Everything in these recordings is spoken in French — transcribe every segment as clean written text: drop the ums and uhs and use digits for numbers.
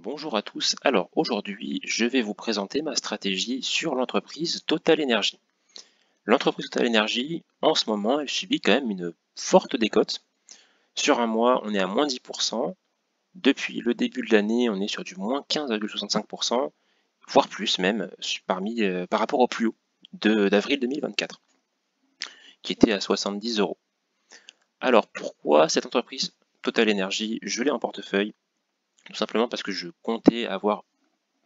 Bonjour à tous, alors aujourd'hui je vais vous présenter ma stratégie sur l'entreprise Total Energy. L'entreprise Total Energy, en ce moment, elle subit quand même une forte décote. Sur un mois, on est à moins 10%. Depuis le début de l'année, on est sur du moins 15,65%, voire plus même, par rapport au plus haut d'avril 2024, qui était à 70 euros. Alors pourquoi cette entreprise Total Energy, je l'ai en portefeuille? Tout simplement parce que je comptais avoir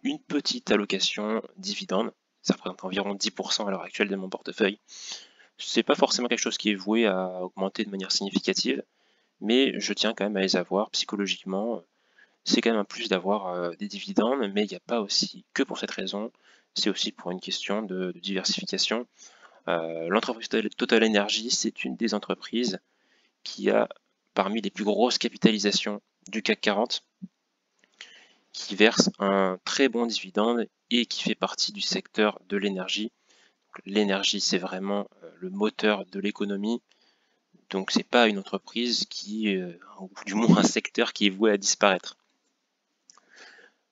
une petite allocation dividende. Ça représente environ 10% à l'heure actuelle de mon portefeuille. C'est pas forcément quelque chose qui est voué à augmenter de manière significative, mais je tiens quand même à les avoir psychologiquement. C'est quand même un plus d'avoir des dividendes, mais il n'y a pas aussi que pour cette raison. C'est aussi pour une question de diversification. L'entreprise Total Energy, c'est une des entreprises qui a parmi les plus grosses capitalisations du CAC 40, qui verse un très bon dividende et qui fait partie du secteur de l'énergie. L'énergie, c'est vraiment le moteur de l'économie, donc c'est pas une entreprise ou du moins un secteur qui est voué à disparaître.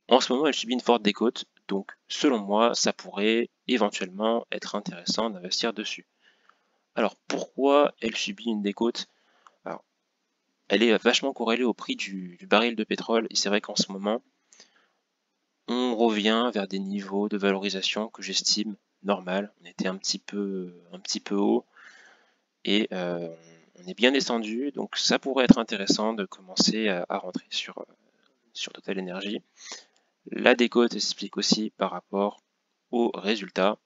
En ce moment, elle subit une forte décote, donc selon moi, ça pourrait éventuellement être intéressant d'investir dessus. Alors pourquoi elle subit une décote? Alors, elle est vachement corrélée au prix du baril de pétrole, et c'est vrai qu'en ce moment, on revient vers des niveaux de valorisation que j'estime normal. On était un petit peu haut et on est bien descendu, donc ça pourrait être intéressant de commencer à rentrer sur Total Energy. La décote s'explique aussi par rapport aux résultats.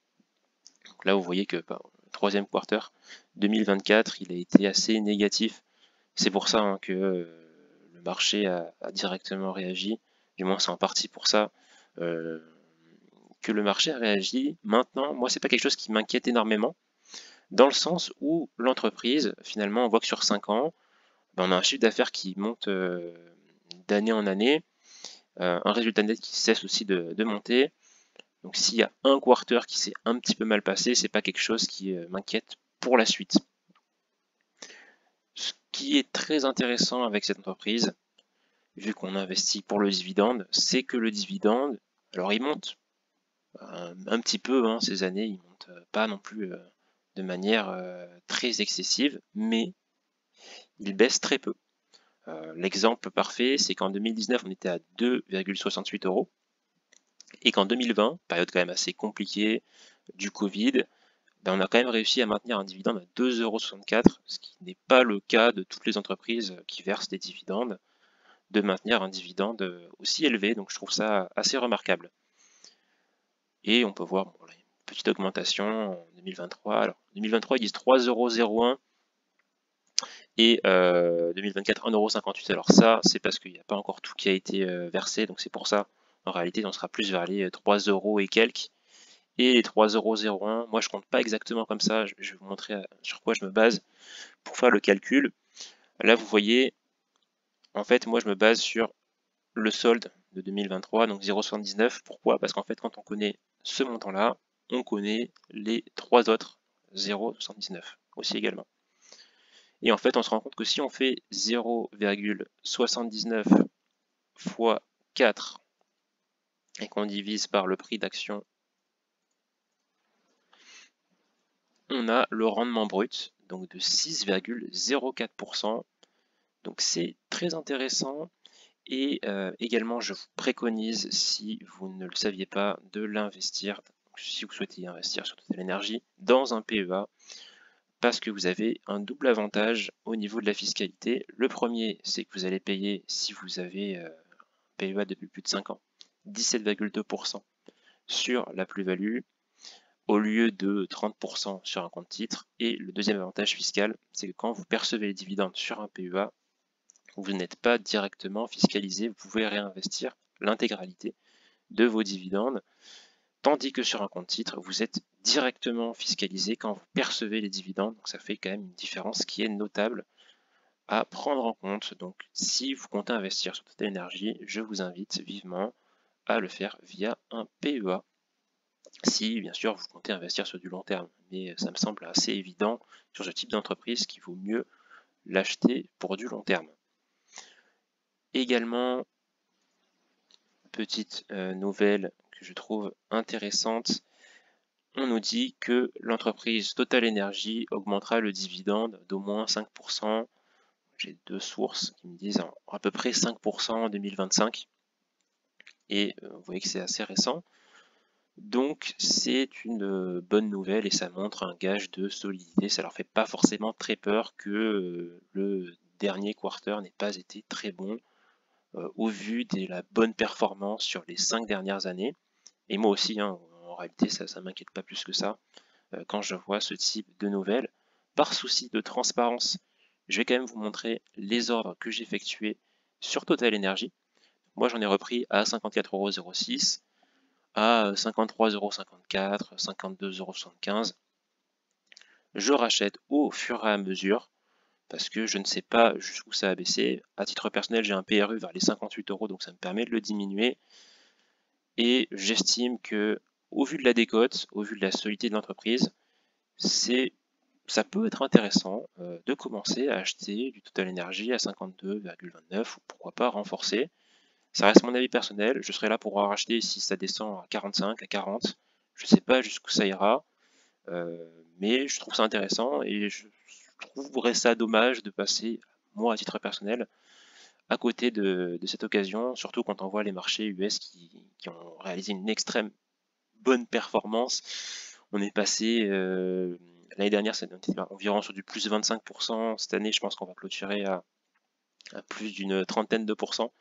Donc là, vous voyez que le troisième quarter 2024, il a été assez négatif. C'est pour ça que le marché a directement réagi. Du moins, c'est en partie pour ça que le marché a réagi. Maintenant, moi, c'est pas quelque chose qui m'inquiète énormément, dans le sens où l'entreprise, finalement, on voit que sur 5 ans, on a un chiffre d'affaires qui monte d'année en année, un résultat net qui cesse aussi de monter. Donc s'il y a un quarter qui s'est un petit peu mal passé, c'est pas quelque chose qui m'inquiète pour la suite. Ce qui est très intéressant avec cette entreprise, vu qu'on investit pour le dividende, c'est que le dividende, alors il monte un petit peu ces années, il monte pas non plus de manière très excessive, mais il baisse très peu. L'exemple parfait, c'est qu'en 2019, on était à 2,68 euros, et qu'en 2020, période quand même assez compliquée du Covid, on a quand même réussi à maintenir un dividende à 2,64 euros, ce qui n'est pas le cas de toutes les entreprises qui versent des dividendes, de maintenir un dividende aussi élevé, donc je trouve ça assez remarquable. Et on peut voir une petite augmentation en 2023. Alors, en 2023, ils disent 3,01 euros et 2024, 1,58 €. Alors ça, c'est parce qu'il n'y a pas encore tout qui a été versé, donc c'est pour ça. En réalité, on sera plus vers les 3 euros et quelques. Et les 3,01 €, moi je compte pas exactement comme ça, je vais vous montrer sur quoi je me base pour faire le calcul. Là, vous voyez, en fait, moi je me base sur le solde de 2023, donc 0,79. Pourquoi? Parce qu'en fait, quand on connaît ce montant-là, on connaît les trois autres 0,79 aussi également. Et en fait, on se rend compte que si on fait 0,79 fois 4 et qu'on divise par le prix d'action, on a le rendement brut donc de 6,04%. Donc c'est très intéressant. Et également, je vous préconise, si vous ne le saviez pas, de l'investir, si vous souhaitez investir sur Total Energy, dans un PEA, parce que vous avez un double avantage au niveau de la fiscalité. Le premier, c'est que vous allez payer, si vous avez un PEA depuis plus de 5 ans, 17,2% sur la plus-value, au lieu de 30% sur un compte titre. Et le deuxième avantage fiscal, c'est que quand vous percevez les dividendes sur un PEA, vous n'êtes pas directement fiscalisé, vous pouvez réinvestir l'intégralité de vos dividendes, tandis que sur un compte titre, vous êtes directement fiscalisé quand vous percevez les dividendes, donc ça fait quand même une différence qui est notable à prendre en compte. Donc si vous comptez investir sur Total Energy, je vous invite vivement à le faire via un PEA, si bien sûr vous comptez investir sur du long terme, mais ça me semble assez évident sur ce type d'entreprise qu'il vaut mieux l'acheter pour du long terme. Également, petite nouvelle que je trouve intéressante. On nous dit que l'entreprise Total Energy augmentera le dividende d'au moins 5%. J'ai deux sources qui me disent à peu près 5% en 2025. Et vous voyez que c'est assez récent. Donc c'est une bonne nouvelle et ça montre un gage de solidité. Ça leur fait pas forcément très peur que le dernier quarter n'ait pas été très bon au vu de la bonne performance sur les 5 dernières années. Et moi aussi, hein, en réalité, ça ne m'inquiète pas plus que ça quand je vois ce type de nouvelles. Par souci de transparence, je vais quand même vous montrer les ordres que j'ai effectués sur Total Energy. Moi, j'en ai repris à 54,06 €, à 53,54 €, 52,75 €. Je rachète au fur et à mesure parce que je ne sais pas jusqu'où ça a baissé. À titre personnel, j'ai un PRU vers les 58 €, donc ça me permet de le diminuer. Et j'estime que, au vu de la décote, au vu de la solidité de l'entreprise, ça peut être intéressant de commencer à acheter du Total Energy à 52,29 ou pourquoi pas renforcer. Ça reste mon avis personnel, je serai là pour en racheter si ça descend à 45, à 40. Je ne sais pas jusqu'où ça ira, mais je trouve ça intéressant et je trouverais ça dommage de passer, moi à titre personnel, à côté de cette occasion, surtout quand on voit les marchés US qui ont réalisé une extrême bonne performance. On est passé, l'année dernière, c'était environ sur du plus 25%. Cette année, je pense qu'on va clôturer à plus d'une trentaine de pourcents.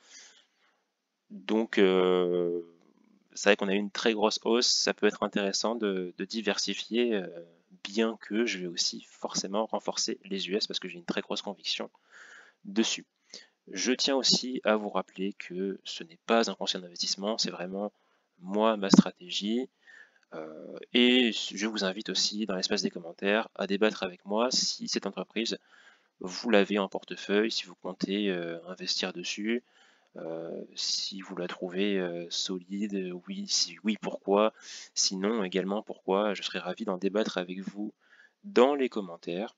Donc, c'est vrai qu'on a eu une très grosse hausse. Ça peut être intéressant de diversifier, bien que je vais aussi forcément renforcer les US parce que j'ai une très grosse conviction dessus. Je tiens aussi à vous rappeler que ce n'est pas un conseil d'investissement, c'est vraiment moi, ma stratégie. Et je vous invite aussi dans l'espace des commentaires à débattre avec moi si cette entreprise, vous l'avez en portefeuille, si vous comptez investir dessus, si vous la trouvez solide, oui, si oui, pourquoi, sinon également pourquoi. Je serais ravi d'en débattre avec vous dans les commentaires.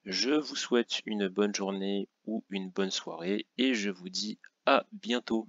Je vous souhaite une bonne journée ou une bonne soirée et je vous dis à bientôt.